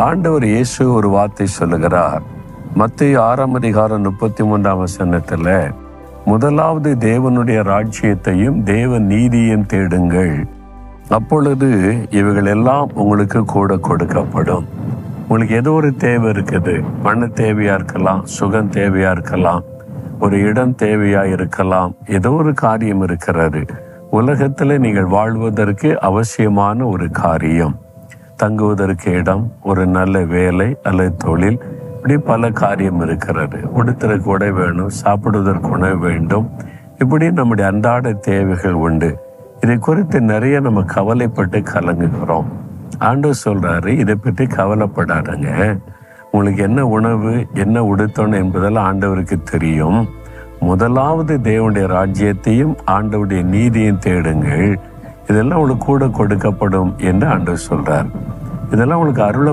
ஆண்டவர் இயேசு ஒரு வார்த்தை சொல்லுகிறார். மத்தேயு 6:33 முதலாவது தேவனுடைய ராஜ்யத்தையும் தேவ நீதியையும் தேடுங்கள், அப்பொழுது இவைகள் எல்லாம் உங்களுக்கு கூட கொடுக்கப்படும். உங்களுக்கு ஏதோ ஒரு தேவை இருக்குது. பண தேவையா இருக்கலாம், சுகம் தேவையா இருக்கலாம், ஒரு இடம் தேவையா இருக்கலாம், ஏதோ ஒரு காரியம் இருக்கிறது. உலகத்துல நீங்கள் வாழ்வதற்கு அவசியமான ஒரு காரியம், தங்குவதற்கு இடம், ஒரு நல்ல வேலை அல்லது தொழில், இப்படி பல காரியம் இருக்கிறது. உடுத்துறதுக்கு உடை வேணும், சாப்பிடுவதற்கு உணவு வேண்டும், இப்படி நம்முடைய அன்றாட தேவைகள் உண்டு. இதை குறித்து நிறைய நம்ம கவலைப்பட்டு கலங்குகிறோம். ஆண்டவர் சொல்றாரு, இதை பற்றி கவலைப்படாதங்க. உங்களுக்கு என்ன உணவு, என்ன உடுத்தணும் என்பதெல்லாம் ஆண்டவருக்கு தெரியும். முதலாவது தேவனுடைய ராஜ்யத்தையும் ஆண்டவருடைய நீதியையும் தேடுங்கள், இதெல்லாம் உங்களுக்கு கூட கொடுக்கப்படும் என்று ஆண்டவர் சொல்றார். இதெல்லாம் உங்களுக்கு அருள